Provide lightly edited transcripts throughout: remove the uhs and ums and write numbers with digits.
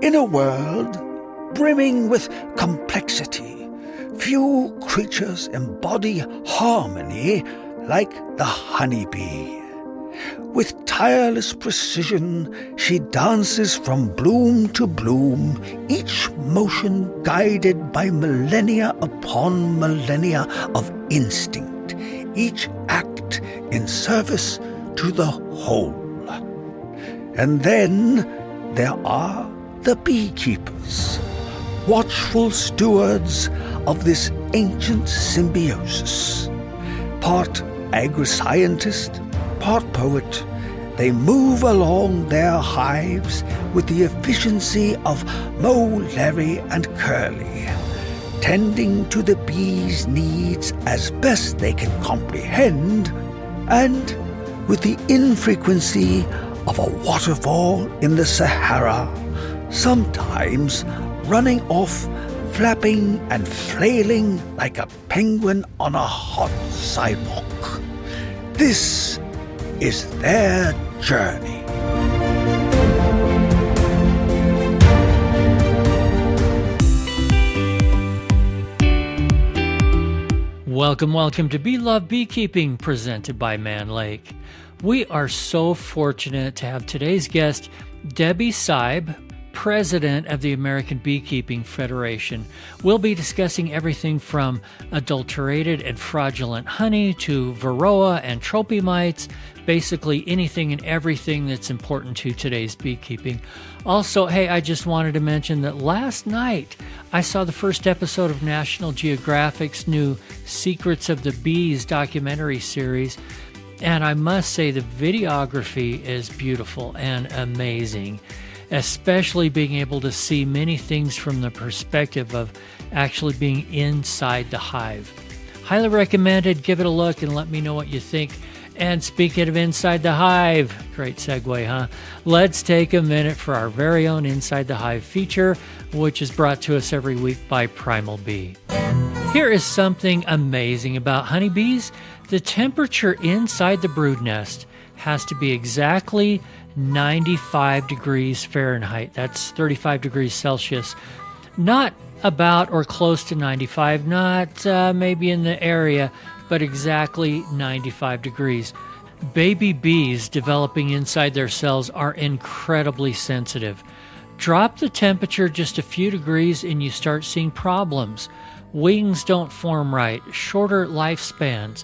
In a world brimming with complexity, few creatures embody harmony like the honeybee. With tireless precision, she dances from bloom to bloom, each motion guided by millennia upon millennia of instinct, each act in service to the whole. And then there are the beekeepers, watchful stewards of this ancient symbiosis. Part agri-scientist, part poet, they move along their hives with the efficiency of Moe, Larry, and Curly, tending to the bees' needs as best they can comprehend, and with the infrequency of a waterfall in the Sahara, sometimes running off, flapping and flailing like a penguin on a hot sidewalk. This is their journey. Welcome to Bee Love Beekeeping, presented by Mann Lake. We are so fortunate to have today's guest, Debbie Seib, President of the American Beekeeping Federation. We'll be discussing everything from adulterated and fraudulent honey to varroa and tropy mites, basically anything and everything that's important to today's beekeeping. Also, hey, I just wanted to mention that last night I saw the first episode of National Geographic's new Secrets of the Bees documentary series, and I must say the videography is beautiful and amazing, especially being able to see many things from the perspective of actually being inside the hive. Highly recommended. Give it a look and let me know what you think. And speaking of inside the hive, great segue, huh? Let's take a minute for our very own Inside the Hive feature, which is brought to us every week by Primal Bee. Here is something amazing about honeybees. The temperature inside the brood nest has to be exactly 95 degrees Fahrenheit. That's 35 degrees Celsius. Not about or close to 95, not maybe in the area, but exactly 95 degrees. Baby bees developing inside their cells are incredibly sensitive. Drop the temperature just a few degrees and you start seeing problems. Wings don't form right, shorter lifespans.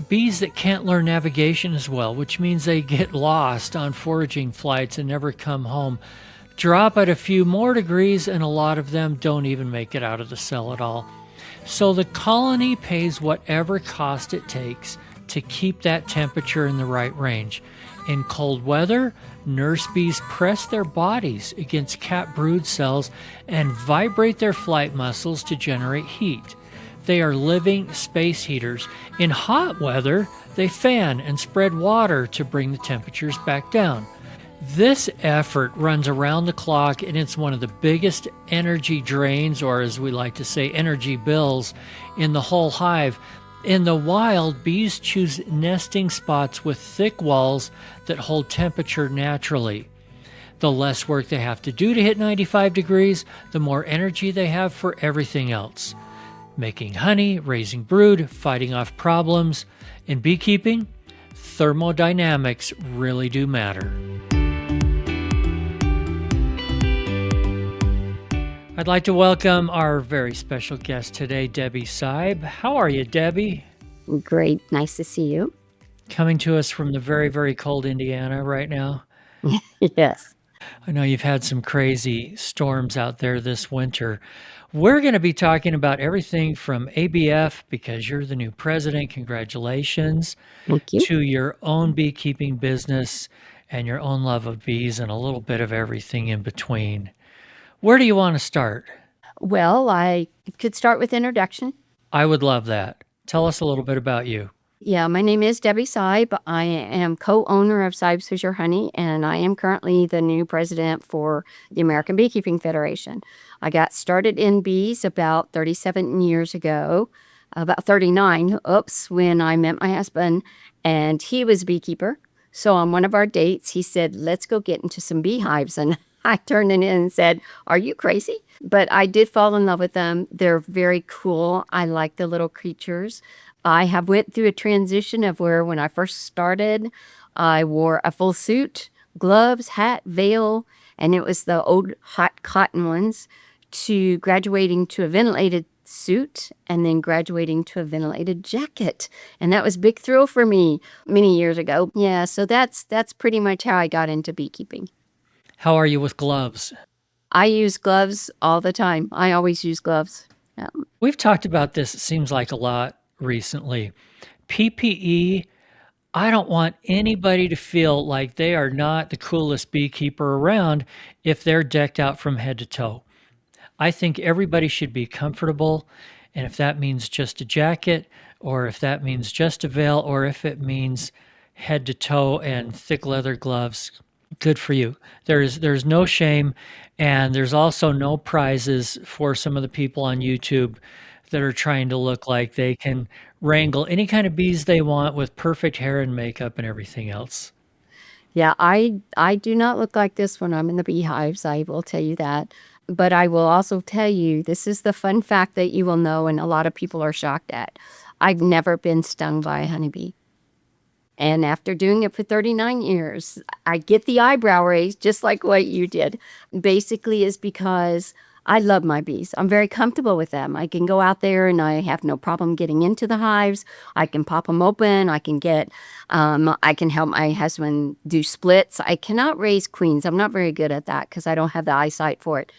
Bees that can't learn navigation as well, which means they get lost on foraging flights and never come home. Drop it a few more degrees and a lot of them don't even make it out of the cell at all. So the colony pays whatever cost it takes to keep that temperature in the right range. In cold weather, nurse bees press their bodies against capped brood cells and vibrate their flight muscles to generate heat. They are living space heaters. In hot weather, they fan and spread water to bring the temperatures back down. This effort runs around the clock, and it's one of the biggest energy drains, or as we like to say, energy bills, in the whole hive. In the wild, bees choose nesting spots with thick walls that hold temperature naturally. The less work they have to do to hit 95 degrees, the more energy they have for everything else. Making honey, raising brood, fighting off problems. In beekeeping, thermodynamics really do matter. I'd like to welcome our very special guest today, Debbie Seib. How are you, Debbie? Great. Nice to see you. Coming to us from the very, very cold Indiana right now. Yes. I know you've had some crazy storms out there this winter. We're going to be talking about everything from ABF, because you're the new president, congratulations, Thank you. to your own beekeeping business and your own love of bees and a little bit of everything in between. Where do you want to start? Well, I could start with introduction. I would love that. Tell us a little bit about you. Yeah, my name is Debbie Seib. I am co-owner of Seib's Fisher Honey, and I am currently the new president for the American Beekeeping Federation. I got started in bees about 37 years ago, about 39, when I met my husband, and he was a beekeeper. So on one of our dates, he said, let's go get into some beehives. And I turned it in and said, "Are you crazy?" But I did fall in love with them. They're very cool. I like the little creatures. I have went through a transition of where when I first started, I wore a full suit, gloves, hat, veil, and it was the old hot cotton ones, to graduating to a ventilated suit and then graduating to a ventilated jacket. And that was a big thrill for me many years ago. Yeah, so that's pretty much how I got into beekeeping. How are you with gloves? I use gloves all the time. I always use gloves. Yeah. We've talked about this, it seems like a lot recently. PPE, I don't want anybody to feel like they are not the coolest beekeeper around if they're decked out from head to toe. I think everybody should be comfortable. And if that means just a jacket, or if that means just a veil, or if it means head to toe and thick leather gloves, good for you. There's no shame, and there's also no prizes for some of the people on YouTube that are trying to look like they can wrangle any kind of bees they want with perfect hair and makeup and everything else. Yeah, I do not look like this when I'm in the beehives. I will tell you that. But I will also tell you, this is the fun fact that you will know and a lot of people are shocked at. I've never been stung by a honeybee. And after doing it for 39 years, I get the eyebrow raised just like what you did. Basically is because I love my bees. I'm very comfortable with them. I can go out there and I have no problem getting into the hives. I can pop them open. I can help my husband do splits. I cannot raise queens. I'm not very good at that because I don't have the eyesight for it.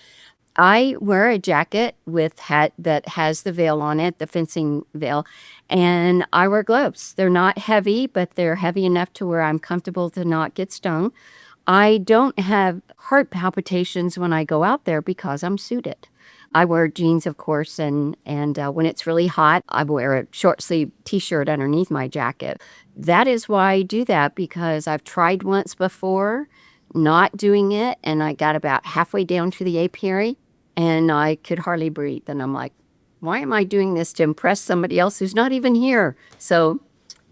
I wear a jacket with hat that has the veil on it, the fencing veil, and I wear gloves. They're not heavy, but they're heavy enough to where I'm comfortable to not get stung. I don't have heart palpitations when I go out there because I'm suited. I wear jeans, of course, and when it's really hot, I wear a short sleeve T-shirt underneath my jacket. That is why I do that, because I've tried once before not doing it, and I got about halfway down to the apiary, and I could hardly breathe. And I'm like, why am I doing this to impress somebody else who's not even here? So,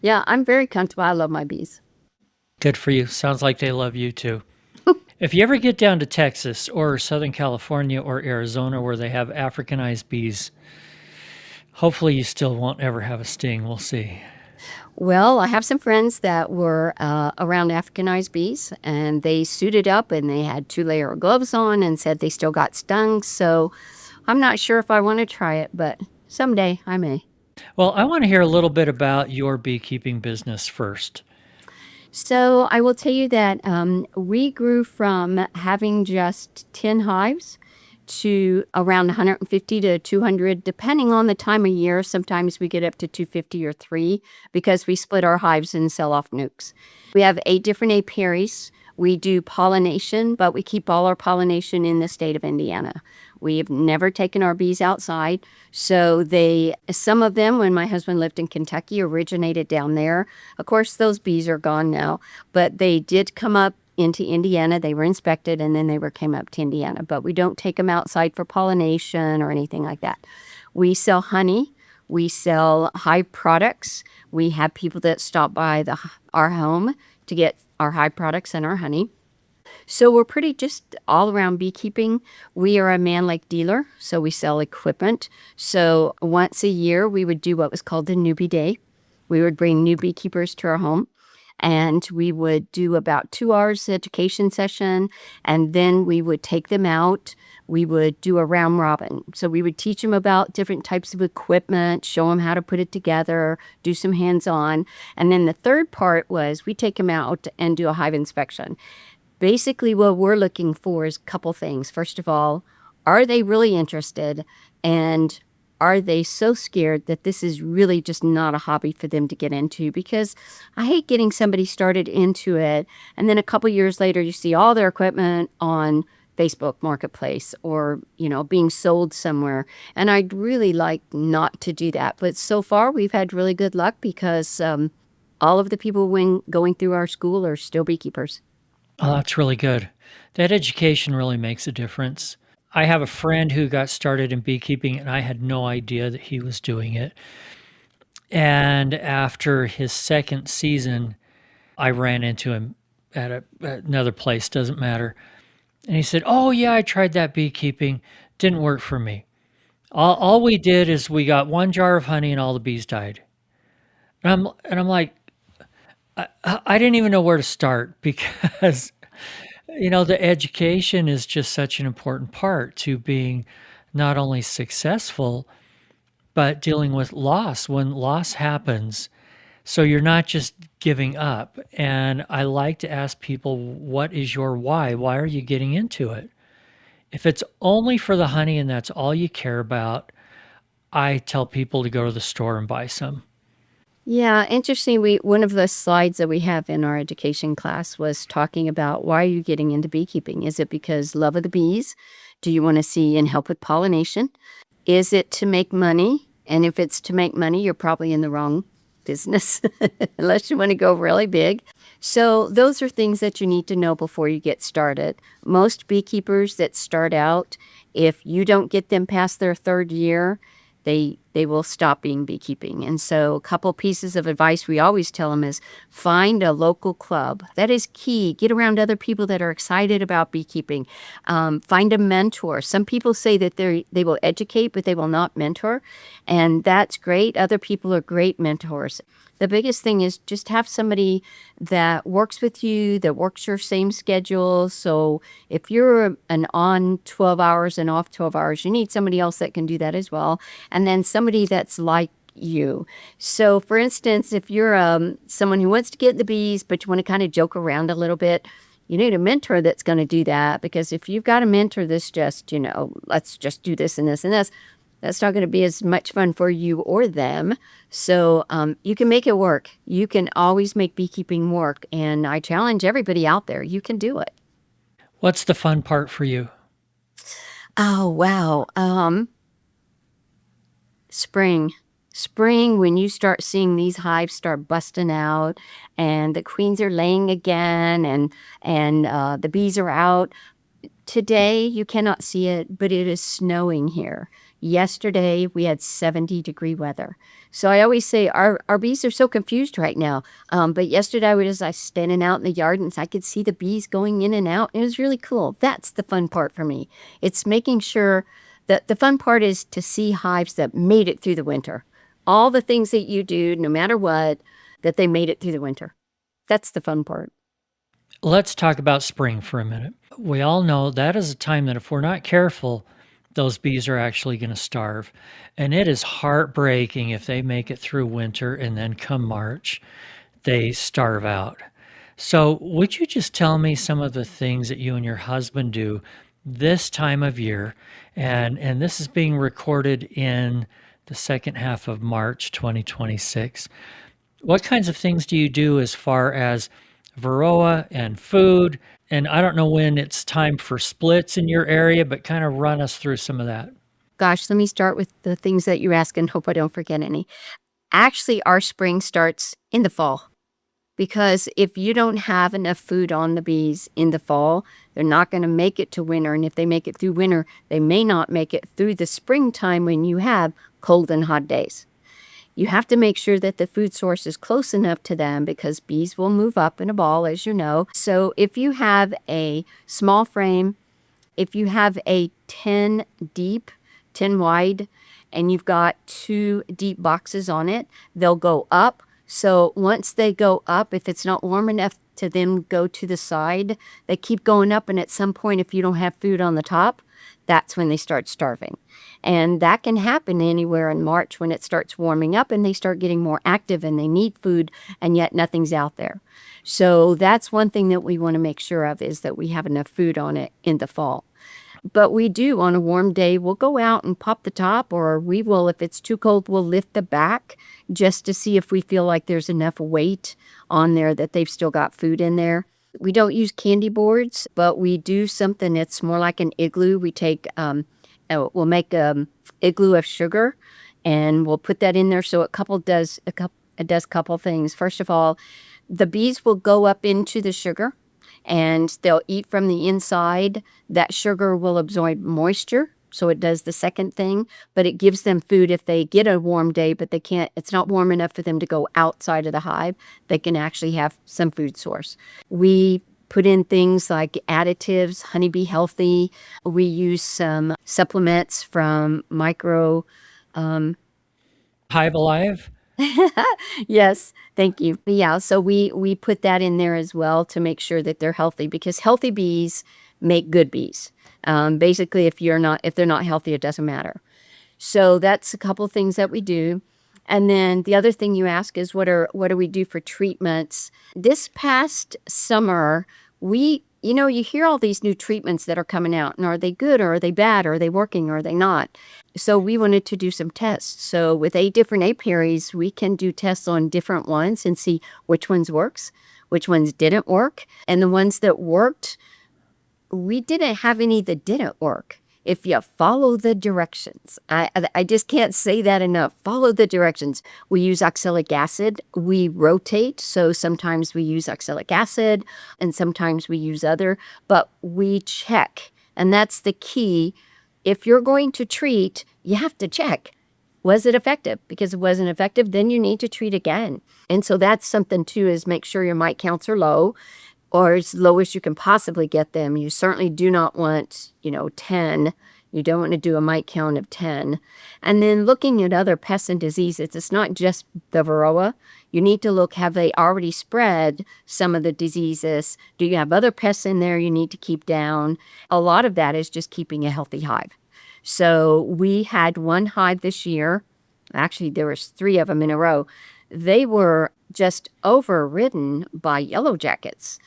yeah, I'm very comfortable. I love my bees. Good for you. Sounds like they love you too. If you ever get down to Texas or Southern California or Arizona where they have Africanized bees, hopefully you still won't ever have a sting. We'll see. Well, I have some friends that were around Africanized bees, and they suited up and they had 2-layer gloves on and said they still got stung. So I'm not sure if I want to try it, but someday I may. Well, I want to hear a little bit about your beekeeping business first. So I will tell you that we grew from having just 10 hives to around 150 to 200, depending on the time of year. Sometimes we get up to 250 or 3 because we split our hives and sell off nukes. We have 8 different apiaries. We do pollination, but we keep all our pollination in the state of Indiana. We have never taken our bees outside. So some of them, when my husband lived in Kentucky, originated down there. Of course, those bees are gone now, but they did come up into Indiana. They were inspected, and then they came up to Indiana. But we don't take them outside for pollination or anything like that. We sell honey. We sell hive products. We have people that stop by our home to get our hive products and our honey. So we're pretty just all around beekeeping. We are a Mann Lake dealer, so we sell equipment. So once a year, we would do what was called the Newbie Day. We would bring new beekeepers to our home, and we would do about 2 hours education session, and then we would take them out. We would do a round robin. So we would teach them about different types of equipment, show them how to put it together, do some hands-on. And then the third part was we take them out and do a hive inspection. Basically, what we're looking for is a couple things. First of all, are they really interested? And are they so scared that this is really just not a hobby for them to get into? Because I hate getting somebody started into it, and then a couple years later, you see all their equipment on Facebook Marketplace or, being sold somewhere. And I'd really like not to do that. But so far, we've had really good luck because all of the people going through our school are still beekeepers. Oh, that's really good. That education really makes a difference. I have a friend who got started in beekeeping, and I had no idea that he was doing it. And after his second season, I ran into him at another place, doesn't matter. And he said, "Oh, yeah, I tried that beekeeping. Didn't work for me. All we did is we got one jar of honey and all the bees died." And I'm like, I didn't even know where to start because, the education is just such an important part to being not only successful, but dealing with loss when loss happens. So you're not just giving up. And I like to ask people, what is your why? Why are you getting into it? If it's only for the honey and that's all you care about, I tell people to go to the store and buy some. Yeah, interesting. One of the slides that we have in our education class was talking about why are you getting into beekeeping? Is it because love of the bees? Do you want to see and help with pollination? Is it to make money? And if it's to make money, you're probably in the wrong business, unless you want to go really big. So those are things that you need to know before you get started. Most beekeepers that start out, if you don't get them past their third year, they will stop being beekeeping. And so a couple pieces of advice we always tell them is find a local club. That is key. Get around other people that are excited about beekeeping. Find a mentor. Some people say that they will educate, but they will not mentor. And that's great. Other people are great mentors. The biggest thing is just have somebody that works with you, that works your same schedule. So if you're an on 12 hours and off 12 hours, you need somebody else that can do that as well. And then somebody that's like you. So for instance, if you're someone who wants to get the bees, but you want to kind of joke around a little bit, you need a mentor that's going to do that. Because if you've got a mentor that's just, let's just do this and this and this, that's not going to be as much fun for you or them. So you can make it work. You can always make beekeeping work. And I challenge everybody out there, you can do it. What's the fun part for you? Oh, wow. Spring. Spring, when you start seeing these hives start busting out and the queens are laying again and the bees are out. Today, you cannot see it, but it is snowing here. Yesterday, we had 70-degree weather. So I always say our bees are so confused right now. But yesterday, I was standing out in the yard, and I could see the bees going in and out. It was really cool. That's the fun part for me. It's making sure that the fun part is to see hives that made it through the winter. All the things that you do, no matter what, that they made it through the winter. That's the fun part. Let's talk about spring for a minute. We all know that is a time that if we're not careful, those bees are actually going to starve. And it is heartbreaking if they make it through winter and then come March, they starve out. So, would you just tell me some of the things that you and your husband do this time of year? And this is being recorded in the second half of March 2026. What kinds of things do you do as far as varroa and food? And I don't know when it's time for splits in your area, but kind of run us through some of that. Gosh, let me start with the things that you ask and hope I don't forget any. Actually, our spring starts in the fall because if you don't have enough food on the bees in the fall, they're not going to make it to winter. And if they make it through winter, they may not make it through the springtime when you have cold and hot days. You have to make sure that the food source is close enough to them because bees will move up in a ball, as you know. So if you have a small frame, if you have a 10 deep, 10 wide, and you've got 2 deep boxes on it, they'll go up. So once they go up, if it's not warm enough to then go to the side, they keep going up. And at some point, if you don't have food on the top, that's when they start starving. And that can happen anywhere in March when it starts warming up and they start getting more active and they need food and yet nothing's out there. So that's one thing that we want to make sure of is that we have enough food on it in the fall. But we do on a warm day, we'll go out and pop the top, or we will, if it's too cold, we'll lift the back just to see if we feel like there's enough weight on there that they've still got food in there. We don't use candy boards, but we do something that's more like an igloo. We take, we'll make an igloo of sugar, and we'll put that in there. So it does a couple things. First of all, the bees will go up into the sugar, and they'll eat from the inside. That sugar will absorb moisture. So it does the second thing, but it gives them food if they get a warm day, but they can't, it's not warm enough for them to go outside of the hive. They can actually have some food source. We put in things like additives, Honeybee Healthy. We use some supplements from Micro. Hive Alive? Yes, thank you. Yeah, so we put that in there as well to make sure that they're healthy, because healthy bees make good bees. Basically, if they're not healthy, it doesn't matter. So that's a couple things that we do. And then the other thing you ask is what do we do for treatments? This past summer, you hear all these new treatments that are coming out, and are they good or are they bad? Or are they working or are they not? So we wanted to do some tests. So with 8 different apiaries, we can do tests on different ones and see which ones works, which ones didn't work. And the ones that worked, we didn't have any that didn't work. If you follow the directions, I just can't say that enough. Follow the directions. We use oxalic acid. We rotate. So sometimes we use oxalic acid and sometimes we use other, but we check. And that's the key. If you're going to treat, you have to check. Was it effective? Because if it wasn't effective, then you need to treat again. And so that's something too, is make sure your mite counts are low, or as low as you can possibly get them. You certainly do not want, 10. You don't want to do a mite count of 10. And then looking at other pests and diseases, it's not just the varroa. You need to look, have they already spread some of the diseases? Do you have other pests in there you need to keep down? A lot of that is just keeping a healthy hive. So we had one hive this year. Actually, there was 3 of them in a row. They were just overridden by yellow jackets.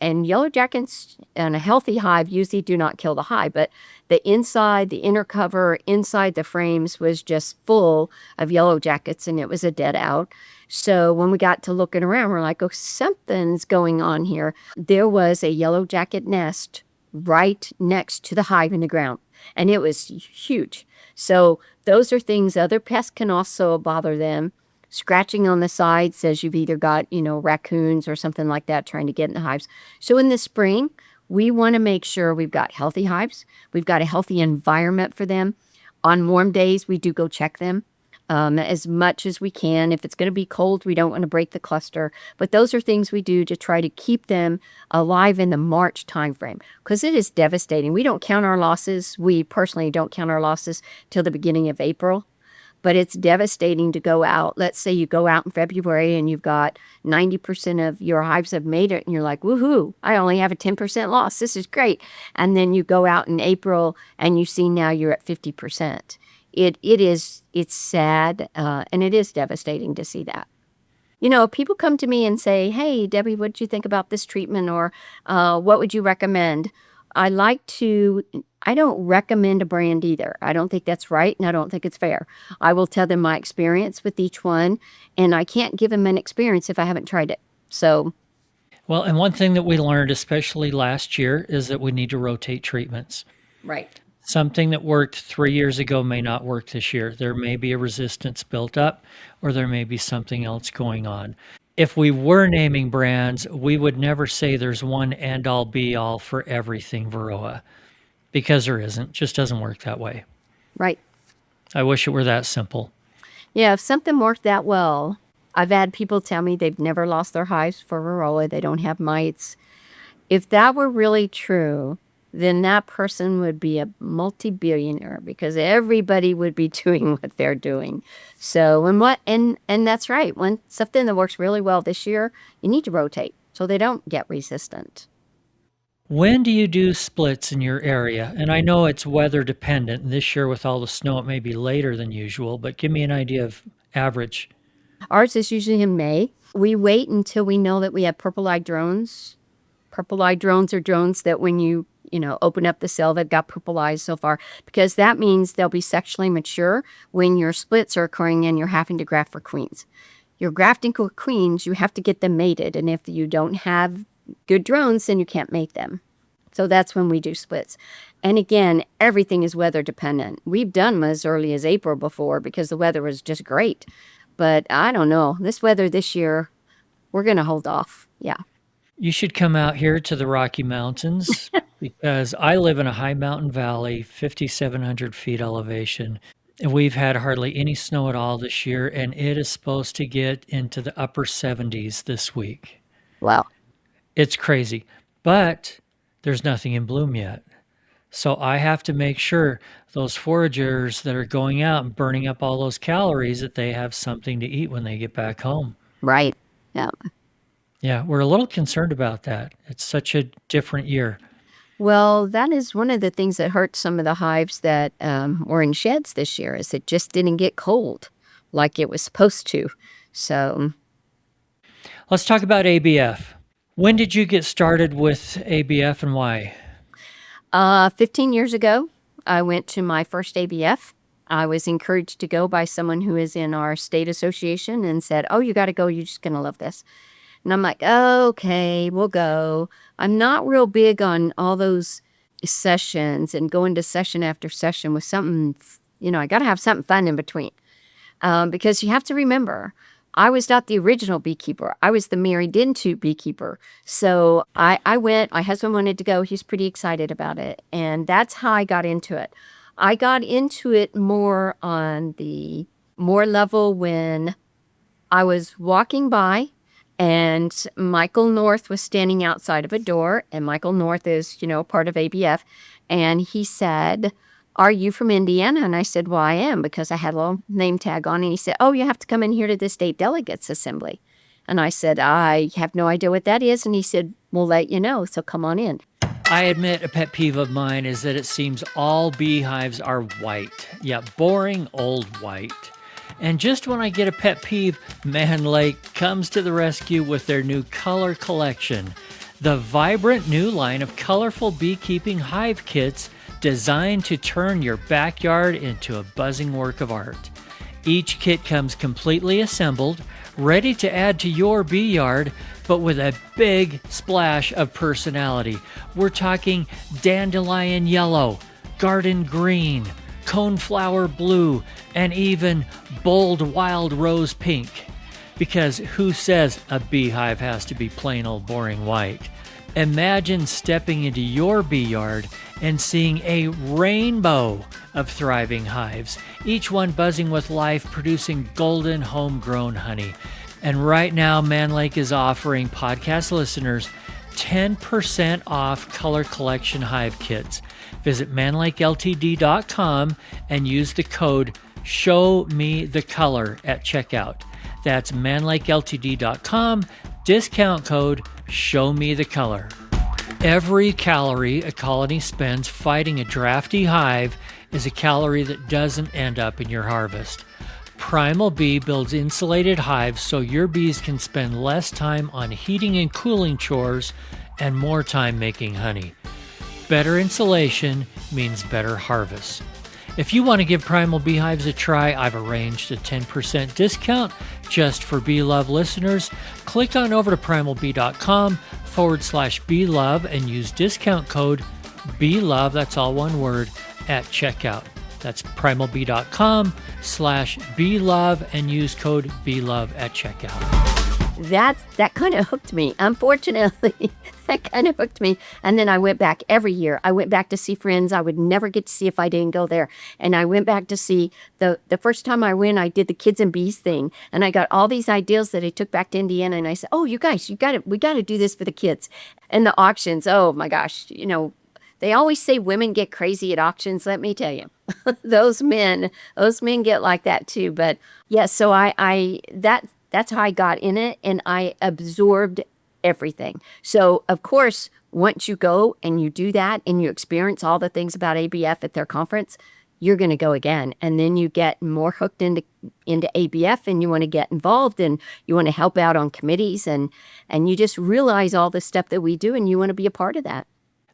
And yellow jackets in a healthy hive usually do not kill the hive, but the inner cover, inside the frames was just full of yellow jackets, and it was a dead out. So when we got to looking around, we're like, oh, something's going on here. There was a yellow jacket nest right next to the hive in the ground, and it was huge. So those are things, other pests can also bother them. Scratching on the side says you've either got, raccoons or something like that trying to get in the hives. So in the spring, we want to make sure we've got healthy hives. We've got a healthy environment for them. On warm days, we do go check them as much as we can. If it's going to be cold, we don't want to break the cluster. But those are things we do to try to keep them alive in the March timeframe, because it is devastating. We don't count our losses. We personally don't count our losses till the beginning of April. But it's devastating to go out. Let's say you go out in February and you've got 90% of your hives have made it, and you're like, woohoo, I only have a 10% loss. This is great. And then you go out in April and you see now you're at 50%. It's sad, and it is devastating to see that. People come to me and say, hey, Debbie, what did you think about this treatment? Or what would you recommend? I don't recommend a brand either. I don't think that's right, and I don't think it's fair. I will tell them my experience with each one, and I can't give them an experience if I haven't tried it. So, well, and one thing that we learned, especially last year, is that we need to rotate treatments. right. Something that worked 3 years ago may not work this year. There may be a resistance built up, or there may be something else going on. If we were naming brands, we would never say there's one end-all be-all for everything varroa, because there isn't. Just doesn't work that way. Right. I wish it were that simple. Yeah, if something worked that well, I've had people tell me they've never lost their hives for varroa. They don't have mites. If that were really true, then that person would be a multi-billionaire, because everybody would be doing what they're doing. So, and that's right. When something that works really well this year, you need to rotate so they don't get resistant. When do you do splits in your area? And I know it's weather dependent. And this year with all the snow, it may be later than usual, but give me an idea of average. Ours is usually in May. We wait until we know that we have purple-eyed drones. Purple-eyed drones are drones that when you open up the cell, they've got purple eyes so far, because that means they'll be sexually mature when your splits are occurring and you're having to graft for queens. You're grafting for queens, you have to get them mated. And if you don't have good drones, then you can't mate them. So that's when we do splits. And again, everything is weather dependent. We've done them as early as April before because the weather was just great. But I don't know. This weather this year, we're going to hold off. Yeah. You should come out here to the Rocky Mountains because I live in a high mountain valley, 5,700 feet elevation. And we've had hardly any snow at all this year, and it is supposed to get into the upper 70s this week. Wow. It's crazy, but there's nothing in bloom yet. So I have to make sure those foragers that are going out and burning up all those calories that they have something to eat when they get back home. Right. Yeah. Yeah, we're a little concerned about that. It's such a different year. Well, that is one of the things that hurt some of the hives that were in sheds this year is it just didn't get cold like it was supposed to. So Let's talk about ABF. When did you get started with ABF and why? 15 years ago, I went to my first ABF. I was encouraged to go by someone who is in our state association and said, "Oh, you got to go. You're just going to love this." And I'm like, "Okay, we'll go." I'm not real big on all those sessions and going to session after session with something, I got to have something fun in between. Because you have to remember, I was not the original beekeeper. I was the married into beekeeper. So I went, my husband wanted to go. He's pretty excited about it. And that's how I got into it. I got into it more on the more level when I was walking by and Michael North was standing outside of a door. And Michael North is, part of ABF. And he said, "Are you from Indiana?" And I said, "Well, I am," because I had a little name tag on. And he said, "Oh, you have to come in here to the state delegates assembly." And I said, "I have no idea what that is." And he said, "We'll let you know, so come on in." I admit a pet peeve of mine is that it seems all beehives are white. Yeah, boring old white. And just when I get a pet peeve, Mann Lake comes to the rescue with their new color collection. The vibrant new line of colorful beekeeping hive kits designed to turn your backyard into a buzzing work of art. Each kit comes completely assembled, ready to add to your bee yard, but with a big splash of personality. We're talking dandelion yellow, garden green, coneflower blue, and even bold wild rose pink. Because who says a beehive has to be plain old boring white? Imagine stepping into your bee yard and seeing a rainbow of thriving hives, each one buzzing with life, producing golden homegrown honey. And right now, Mann Lake is offering podcast listeners 10% off color collection hive kits. Visit manlakeltd.com and use the code SHOWMETHECOLOR at checkout. That's manlakeltd.com, discount code SHOWMETHECOLOR. Every calorie a colony spends fighting a drafty hive is a calorie that doesn't end up in your harvest. Primal Bee builds insulated hives so your bees can spend less time on heating and cooling chores and more time making honey. Better insulation means better harvests. If you want to give Primal Beehives a try, I've arranged a 10% discount just for Bee Love listeners. Click on over to primalbee.com/BeeLove and use discount code BeeLove, that's all one word, at checkout. That's primalbee.com/BeeLove and use code BeeLove at checkout. That kind of hooked me. Unfortunately, that kind of hooked me. And then I went back every year. I went back to see friends I would never get to see if I didn't go there. And I went back to see the first time I went, I did the Kids and Bees thing. And I got all these ideas that I took back to Indiana. And I said, "Oh, you guys, we got to do this for the kids." And the auctions, oh my gosh, they always say women get crazy at auctions. Let me tell you, those men get like that too. But yeah, so that's how I got in it, and I absorbed everything. So, of course, once you go and you do that and you experience all the things about ABF at their conference, you're going to go again. And then you get more hooked into ABF and you want to get involved and you want to help out on committees and you just realize all the stuff that we do and you want to be a part of that.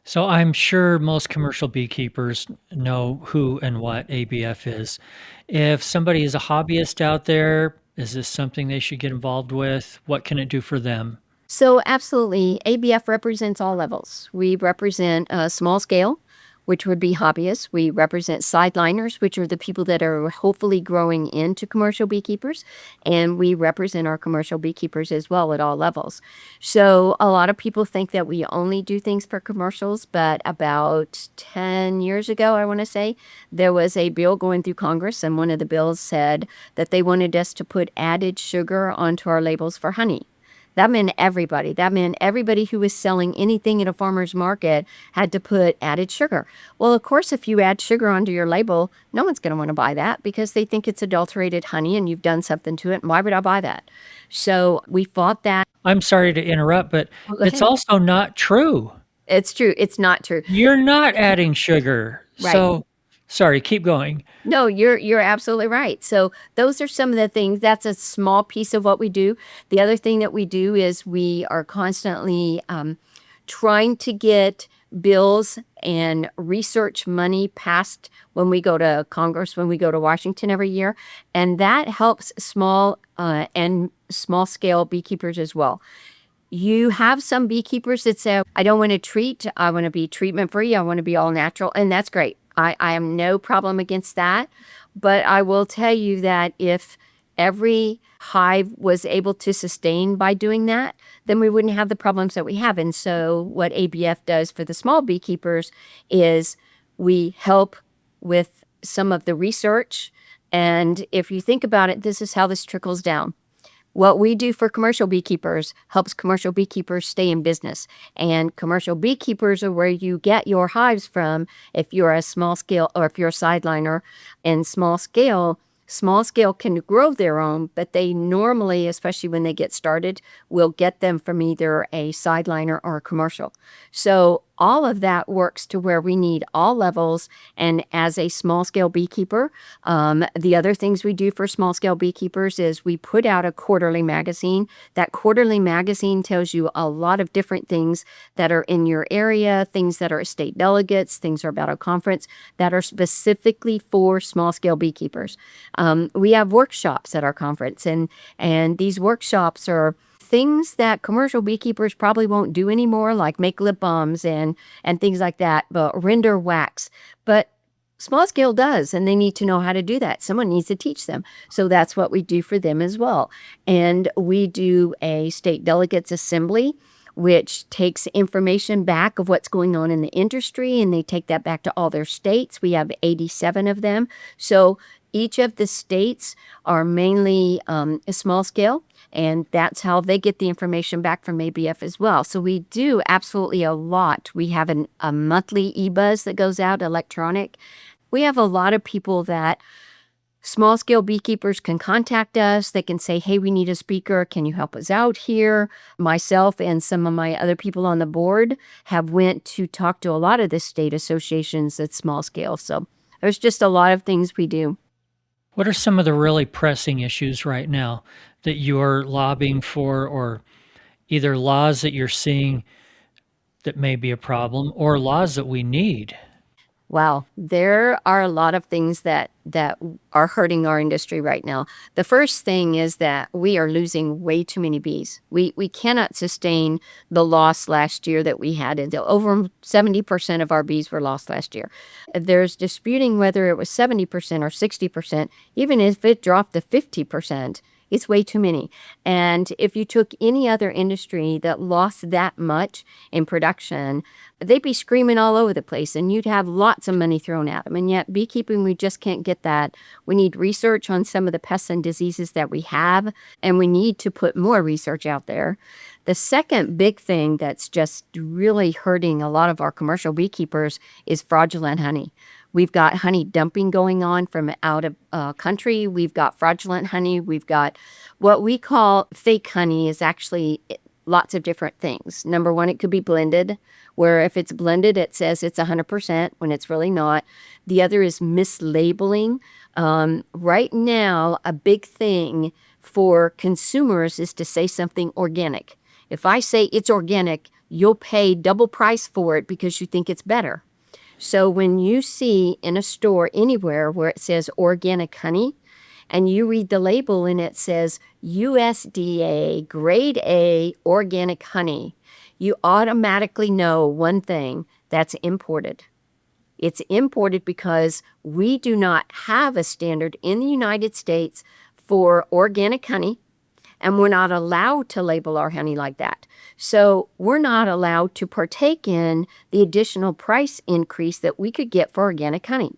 So I'm sure most commercial beekeepers know who and what ABF is. If somebody is a hobbyist out there, is this something they should get involved with? What can it do for them? So absolutely, ABF represents all levels. We represent small scale, which would be hobbyists. We represent sideliners, which are the people that are hopefully growing into commercial beekeepers. And we represent our commercial beekeepers as well at all levels. So a lot of people think that we only do things for commercials, but about 10 years ago, I want to say, there was a bill going through Congress, and one of the bills said that they wanted us to put added sugar onto our labels for honey. That meant everybody. That meant everybody who was selling anything at a farmer's market had to put added sugar. Well, of course, if you add sugar onto your label, no one's going to want to buy that because they think it's adulterated honey and you've done something to it. And why would I buy that? So we fought that. I'm sorry to interrupt, but Oh, go it's ahead. also not true. It's true. It's not true. You're not adding sugar. Right. So, sorry, keep going. No, you're absolutely right. So those are some of the things. That's a small piece of what we do. The other thing that we do is we are constantly trying to get bills and research money passed when we go to Congress, when we go to Washington every year, and that helps small and small scale beekeepers as well. You have some beekeepers that say, I don't want to treat, I want to be treatment free, I want to be all natural, and that's great. I have no problem against that. But I will tell you that if every hive was able to sustain by doing that, then we wouldn't have the problems that we have. And so what ABF does for the small beekeepers is we help with some of the research. And if you think about it, this is how this trickles down. What we do for commercial beekeepers helps commercial beekeepers stay in business. And commercial beekeepers are where you get your hives from if you're a small scale or if you're a sideliner. And small scale can grow their own, but they normally, especially when they get started, will get them from either a sideliner or a commercial. So all of that works to where we need all levels. And as a small-scale beekeeper, the other things we do for small-scale beekeepers is we put out a quarterly magazine. That quarterly magazine tells you a lot of different things that are in your area, things that are state delegates, things are about a conference that are specifically for small-scale beekeepers. We have workshops at our conference, and these workshops are things that commercial beekeepers probably won't do anymore, like make lip balms and things like that, but render wax. But small scale does, and they need to know how to do that. Someone needs to teach them. So that's what we do for them as well. And we do a state delegates assembly, which takes information back of what's going on in the industry, and they take that back to all their states. We have 87 of them. So each of the states are mainly a small scale, and that's how they get the information back from ABF as well. So we do absolutely a lot. We have a monthly e-buzz that goes out, electronic. We have a lot of people that small-scale beekeepers can contact us. They can say, hey, we need a speaker. Can you help us out here? Myself and some of my other people on the board have went to talk to a lot of the state associations that's small-scale. So there's just a lot of things we do. What are some of the really pressing issues right now that you're lobbying for, or either laws that you're seeing that may be a problem or laws that we need? Wow, there are a lot of things that are hurting our industry right now. The first thing is that we are losing way too many bees. We cannot sustain the loss last year that we had. Over 70% of our bees were lost last year. There's disputing whether it was 70% or 60%. Even if it dropped to 50%, it's way too many. And if you took any other industry that lost that much in production, they'd be screaming all over the place and you'd have lots of money thrown at them. And yet beekeeping, we just can't get that. We need research on some of the pests and diseases that we have, and we need to put more research out there. The second big thing that's just really hurting a lot of our commercial beekeepers is fraudulent honey. We've got honey dumping going on from out of country. We've got fraudulent honey. We've got what we call fake honey is actually lots of different things. Number one, it could be blended, where if it's blended, it says it's 100% when it's really not. The other is mislabeling. Right now, a big thing for consumers is to say something organic. If I say it's organic, you'll pay double price for it because you think it's better. So when you see in a store anywhere where it says organic honey, and you read the label and it says USDA grade A organic honey, you automatically know one thing: that's imported. It's imported because we do not have a standard in the United States for organic honey, and we're not allowed to label our honey like that. So we're not allowed to partake in the additional price increase that we could get for organic honey.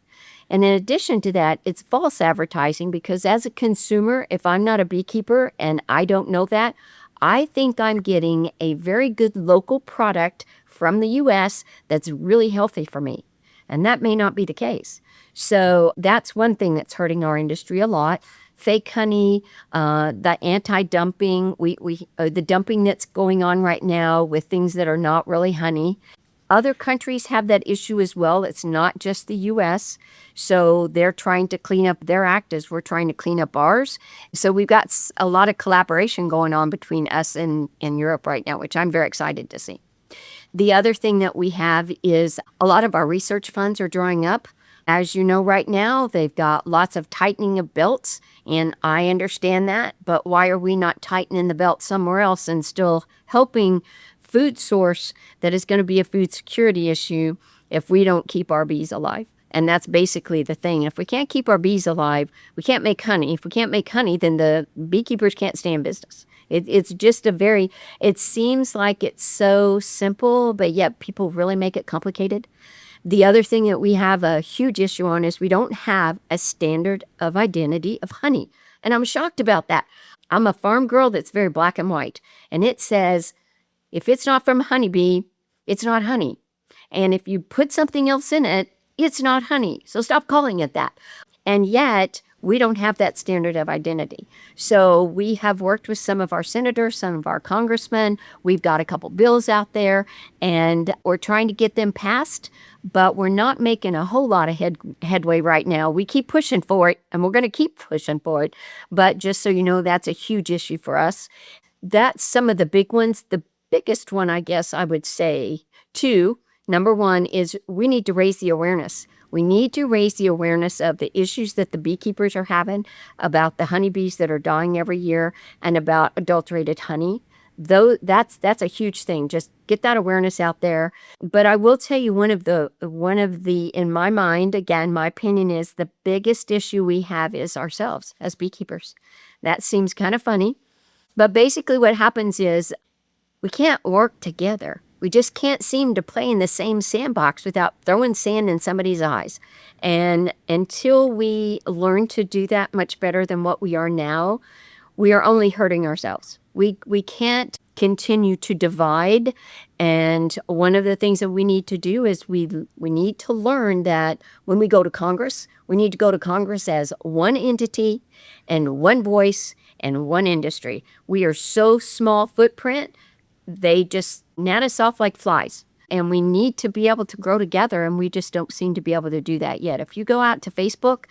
And in addition to that, it's false advertising because as a consumer, if I'm not a beekeeper and I don't know that, I think I'm getting a very good local product from the U.S. that's really healthy for me. And that may not be the case. So that's one thing that's hurting our industry a lot. Fake honey, the anti-dumping, the dumping that's going on right now with things that are not really honey. Other countries have that issue as well. It's not just the U.S. So they're trying to clean up their act as we're trying to clean up ours. So we've got a lot of collaboration going on between us and Europe right now, which I'm very excited to see. The other thing that we have is a lot of our research funds are drying up. As you know, right now, they've got lots of tightening of belts, and I understand that. But why are we not tightening the belt somewhere else and still helping food source that is going to be a food security issue if we don't keep our bees alive? And that's basically the thing. If we can't keep our bees alive, we can't make honey. If we can't make honey, then the beekeepers can't stay in business. It's just it seems like it's so simple, but yet people really make it complicated. The other thing that we have a huge issue on is we don't have a standard of identity of honey. And I'm shocked about that. I'm a farm girl that's very black and white. And it says, if it's not from a honeybee, it's not honey. And if you put something else in it, it's not honey. So stop calling it that. And yet, we don't have that standard of identity. So we have worked with some of our senators, some of our congressmen. We've got a couple bills out there, and we're trying to get them passed, but we're not making a whole lot of headway right now. We keep pushing for it, and we're going to keep pushing for it. But just so you know, that's a huge issue for us. That's some of the big ones. The biggest one, I guess I would say, too, number one is we need to raise the awareness. We need to raise the awareness of the issues that the beekeepers are having, about the honeybees that are dying every year, and about adulterated honey. Though that's a huge thing. Just get that awareness out there. But I will tell you one of the in my mind, again, my opinion is the biggest issue we have is ourselves as beekeepers. That seems kind of funny, but basically what happens is we can't work together. We just can't seem to play in the same sandbox without throwing sand in somebody's eyes. And until we learn to do that much better than what we are now, we are only hurting ourselves. We can't continue to divide. And one of the things that we need to do is we need to learn that when we go to Congress, we need to go to Congress as one entity and one voice and one industry. We are so small footprint, they just gnat us off like flies. And we need to be able to grow together, and we just don't seem to be able to do that yet. If you go out to Facebook,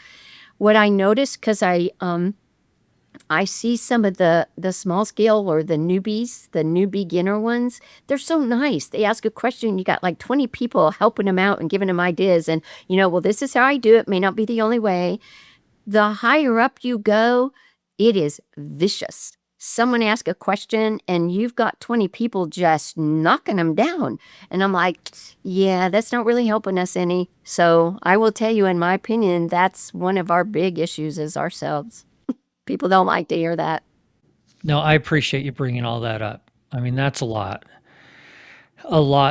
what I notice, because I see some of the small scale or the newbies, the new beginner ones, they're so nice. They ask a question, you got like 20 people helping them out and giving them ideas. And, well, this is how I do it. May not be the only way. The higher up you go, it is vicious. Someone asks a question and you've got 20 people just knocking them down. And I'm like, yeah, that's not really helping us any. So I will tell you, in my opinion, that's one of our big issues is ourselves. People don't like to hear that. No, I appreciate you bringing all that up. I mean, that's a lot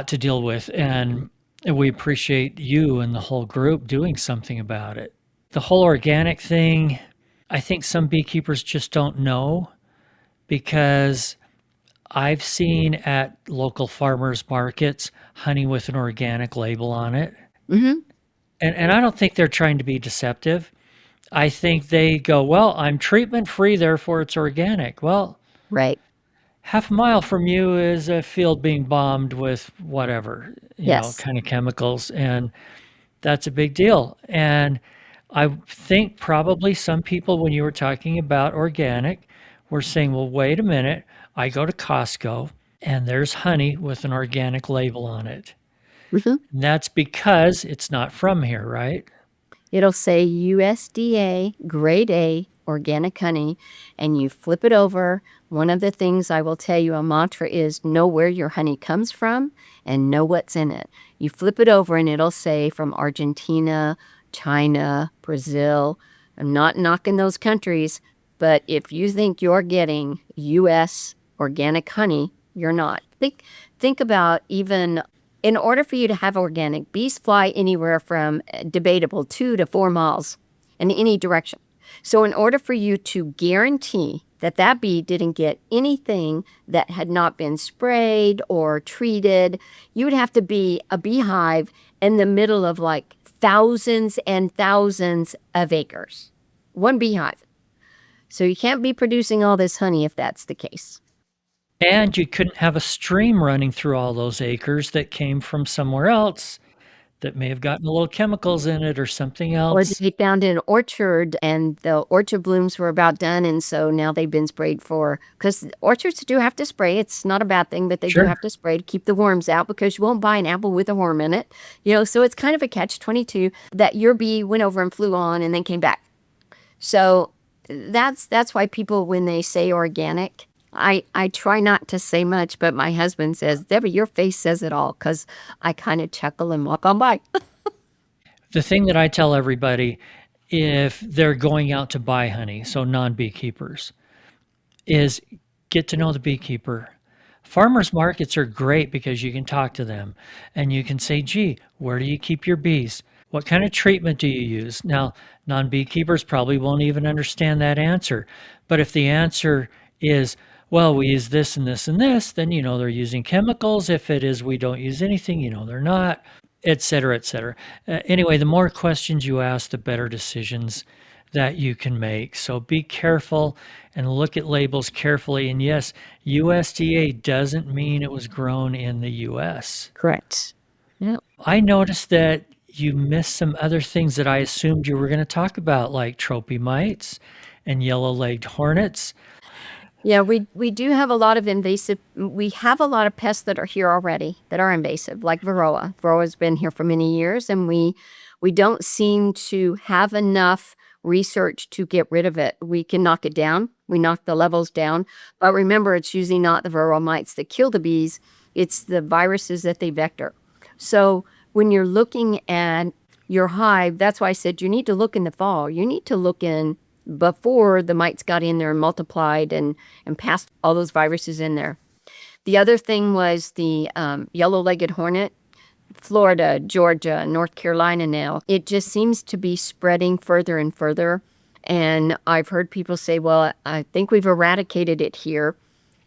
to deal with. And we appreciate you and the whole group doing something about it. The whole organic thing, I think some beekeepers just don't know, because I've seen at local farmers markets honey with an organic label on it. Mm-hmm. And I don't think they're trying to be deceptive. I think they go, well, I'm treatment free, therefore it's organic. Well, right. Half a mile from you is a field being bombed with whatever, kind of chemicals. And that's a big deal. And I think probably some people, when you were talking about organic, were saying, well, wait a minute. I go to Costco and there's honey with an organic label on it. Mm-hmm. And that's because it's not from here, right? It'll say USDA grade A organic honey, and you flip it over. One of the things I will tell you, a mantra is know where your honey comes from and know what's in it. You flip it over and it'll say from Argentina, China, Brazil. I'm not knocking those countries, but if you think you're getting U.S. organic honey, you're not. Think about, even in order for you to have organic, bees fly anywhere from, debatable, 2 to 4 miles in any direction. So in order for you to guarantee that bee didn't get anything that had not been sprayed or treated. You would have to be a beehive in the middle of like thousands and thousands of acres. One beehive. So you can't be producing all this honey if that's the case. And you couldn't have a stream running through all those acres that came from somewhere else that may have gotten a little chemicals in it or something Or else. they found an orchard and the orchard blooms were about done. And so now they've been sprayed for, because orchards do have to spray. It's not a bad thing, but they do Sure. have to spray to keep the worms out because you won't buy an apple with a worm in it. So it's kind of a catch-22 that your bee went over and flew on and then came back. So that's why people, when they say organic, I try not to say much, but my husband says, Debbie, your face says it all, because I kind of chuckle and walk on by. The thing that I tell everybody if they're going out to buy honey, so non-beekeepers, is get to know the beekeeper. Farmers markets are great because you can talk to them and you can say, gee, where do you keep your bees? What kind of treatment do you use? Now, non-beekeepers probably won't even understand that answer. But if the answer is, well, we use this and this and this, then they're using chemicals. If it is we don't use anything, they're not, et cetera, et cetera. Anyway, the more questions you ask, the better decisions that you can make. So be careful and look at labels carefully. And yes, USDA doesn't mean it was grown in the US. Correct. Yeah. I noticed that you missed some other things that I assumed you were going to talk about, like trophy mites and yellow-legged hornets. Yeah, we do have a lot of invasive. We have a lot of pests that are here already that are invasive, like varroa. Varroa's been here for many years, and we don't seem to have enough research to get rid of it. We can knock it down. We knock the levels down. But remember, it's usually not the varroa mites that kill the bees. It's the viruses that they vector. So when you're looking at your hive, that's why I said you need to look in the fall. You need to look in before the mites got in there and multiplied and passed all those viruses in there. The other thing was the yellow-legged hornet. Florida, Georgia, North Carolina now. It just seems to be spreading further and further. And I've heard people say, well, I think we've eradicated it here.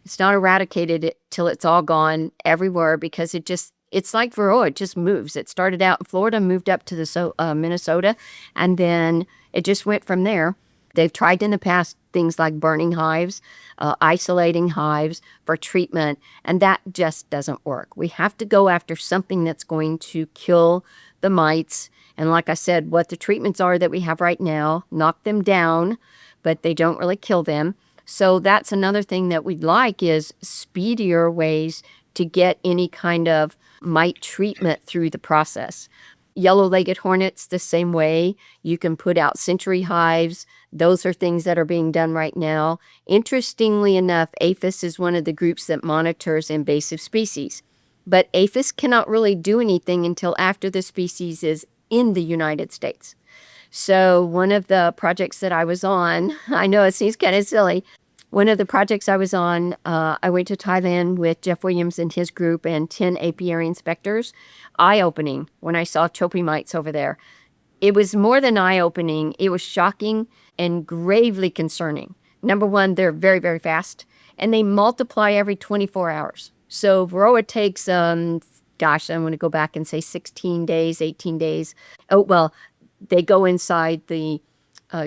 It's not eradicated till it's all gone everywhere because it's like varroa. It just moves. It started out in Florida, moved up to the Minnesota, and then it just went from there. They've tried in the past things like burning hives, isolating hives for treatment, and that just doesn't work. We have to go after something that's going to kill the mites. And like I said, what the treatments are that we have right now, knock them down, but they don't really kill them. So that's another thing that we'd like is speedier ways to get any kind of mite treatment through the process. Yellow-legged hornets, the same way. You can put out century hives. Those are things that are being done right now. Interestingly enough, APHIS is one of the groups that monitors invasive species. But APHIS cannot really do anything until after the species is in the United States. So one of the projects that I was on, I know it seems kind of silly, one of the projects I was on, I went to Thailand with Jeff Williams and his group and 10 apiary inspectors. Eye-opening when I saw trophy mites over there. It was more than eye-opening. It was shocking and gravely concerning. Number one, they're very, very fast, and they multiply every 24 hours. So varroa takes, I'm going to go back and say 16 days, 18 days. Oh, well, they go inside the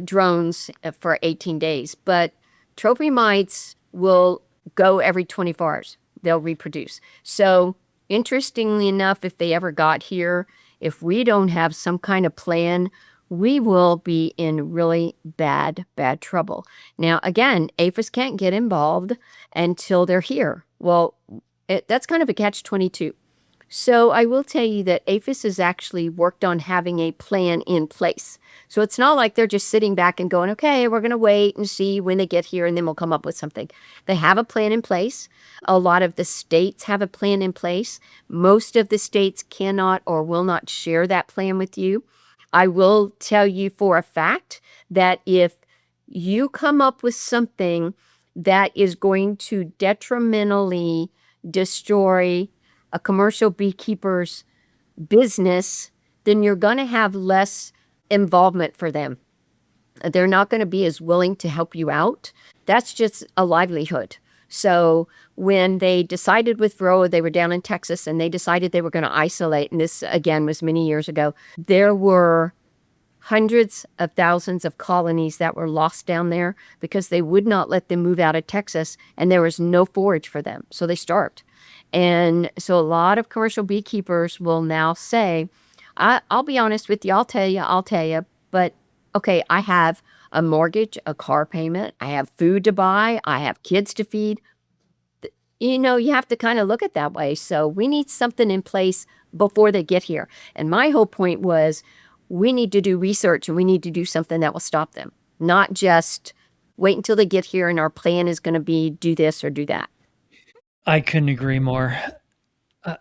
drones for 18 days, but trophy mites will go every 24 hours. They'll reproduce. So interestingly enough, if they ever got here, if we don't have some kind of plan, we will be in really bad trouble. Now, again, APHIS can't get involved until they're here. Well, that's kind of a catch-22. So I will tell you that APHIS has actually worked on having a plan in place. So it's not like they're just sitting back and going, okay, we're going to wait and see when they get here and then we'll come up with something. They have a plan in place. A lot of the states have a plan in place. Most of the states cannot or will not share that plan with you. I will tell you for a fact that if you come up with something that is going to detrimentally destroy a commercial beekeeper's business, then you're going to have less involvement for them. They're not going to be as willing to help you out. That's just a livelihood. So when they decided with varroa, they were down in Texas, and they decided they were going to isolate, and this, again, was many years ago, there were hundreds of thousands of colonies that were lost down there because they would not let them move out of Texas, and there was no forage for them. So they starved. And so a lot of commercial beekeepers will now say, I'll be honest with you, I'll tell you, but okay, I have a mortgage, a car payment, I have food to buy, I have kids to feed. You have to kind of look at that way. So we need something in place before they get here. And my whole point was we need to do research, and we need to do something that will stop them, not just wait until they get here and our plan is going to be do this or do that. I couldn't agree more.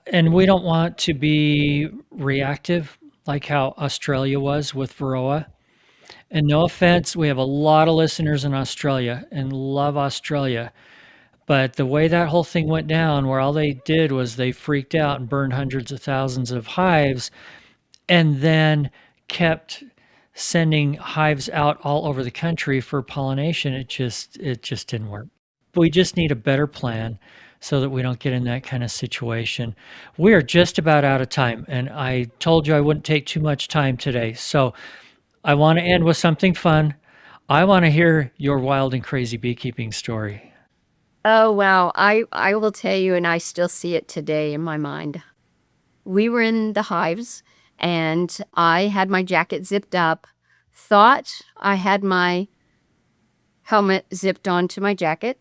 And we don't want to be reactive like how Australia was with varroa. And no offense, we have a lot of listeners in Australia and love Australia. But the way that whole thing went down, where all they did was they freaked out and burned hundreds of thousands of hives and then kept sending hives out all over the country for pollination, it just didn't work. But we just need a better plan so that we don't get in that kind of situation. We are just about out of time, and I told you I wouldn't take too much time today. So I want to end with something fun. I want to hear your wild and crazy beekeeping story. Oh, wow. I will tell you, and I still see it today in my mind. We were in the hives, and I had my jacket zipped up, thought I had my helmet zipped onto my jacket,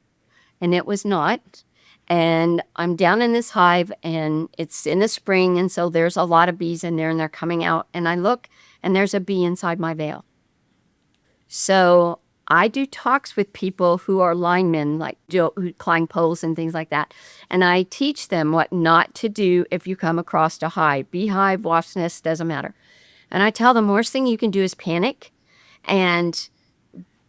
and it was not. And I'm down in this hive, and it's in the spring, and so there's a lot of bees in there, and they're coming out. And I look, and there's a bee inside my veil. So I do talks with people who are linemen, like who climb poles and things like that. And I teach them what not to do if you come across a hive. Beehive, wasp's nest, doesn't matter. And I tell them the worst thing you can do is panic. And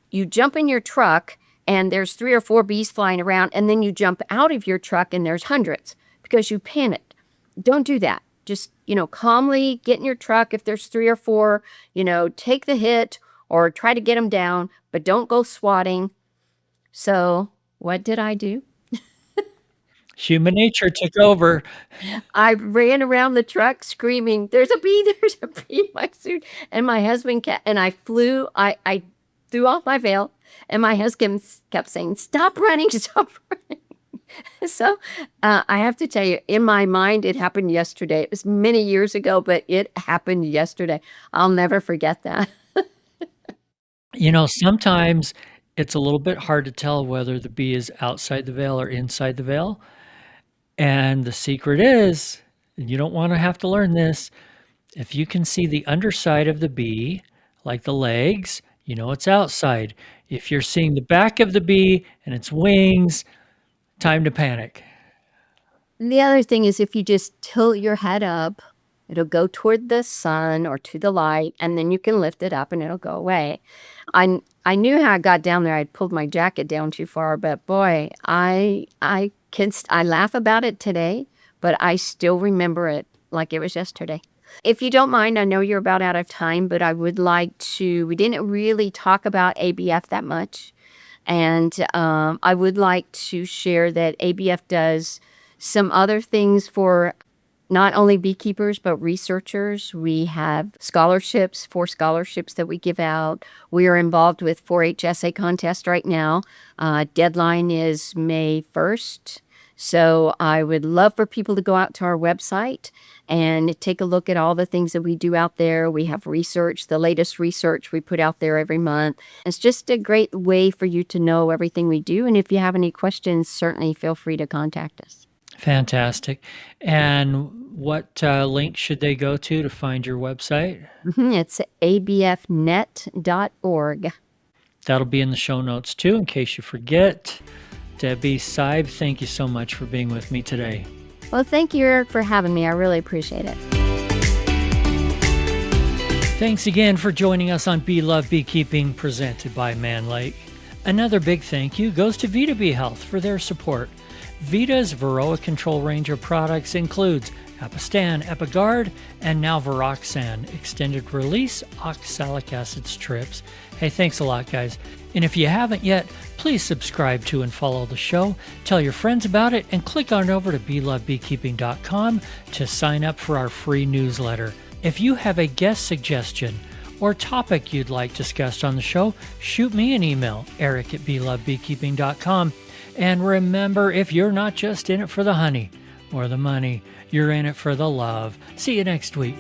you jump in your truck, and there's 3 or 4 bees flying around, and then you jump out of your truck, and there's hundreds because you panicked. Don't do that. Just, calmly get in your truck. If there's 3 or 4, take the hit or try to get them down, but don't go swatting. So what did I do? Human nature took over. I ran around the truck screaming, there's a bee in my suit. And my husband and I threw off my veil, and my husband kept saying, stop running. So I have to tell you, in my mind, it happened yesterday. It was many years ago, but it happened yesterday. I'll never forget that. Sometimes it's a little bit hard to tell whether the bee is outside the veil or inside the veil. And the secret is, and you don't want to have to learn this, if you can see the underside of the bee, like the legs, it's outside. If you're seeing the back of the bee and its wings, time to panic. The other thing is, if you just tilt your head up, it'll go toward the sun or to the light, and then you can lift it up and it'll go away. I knew how I got down there. I'd pulled my jacket down too far, but boy, I laugh about it today, but I still remember it like it was yesterday. If you don't mind, I know you're about out of time, but I would like to, we didn't really talk about ABF that much. And I would like to share that ABF does some other things for not only beekeepers, but researchers. We have scholarships, 4 scholarships that we give out. We are involved with 4-H essay contest right now. Deadline is May 1st. So I would love for people to go out to our website and take a look at all the things that we do out there. We have research, the latest research we put out there every month. It's just a great way for you to know everything we do. And if you have any questions, certainly feel free to contact us. Fantastic. And what link should they go to find your website? It's abfnet.org. That'll be in the show notes too, in case you forget. Debbie Seib, thank you so much for being with me today. Well, thank you, Eric, for having me. I really appreciate it. Thanks again for joining us on Bee Love Beekeeping, presented by Mann Lake. Another big thank you goes to Vita Bee Health for their support. Vita's Varroa control range of products includes Apistan, Epigard, and now Varoxan, extended release oxalic acid strips. Hey, thanks a lot, guys. And if you haven't yet, please subscribe to and follow the show, tell your friends about it, and click on over to belovebeekeeping.com to sign up for our free newsletter. If you have a guest suggestion or topic you'd like discussed on the show, shoot me an email, eric@belovebeekeeping.com. And remember, if you're not just in it for the honey or the money, you're in it for the love. See you next week.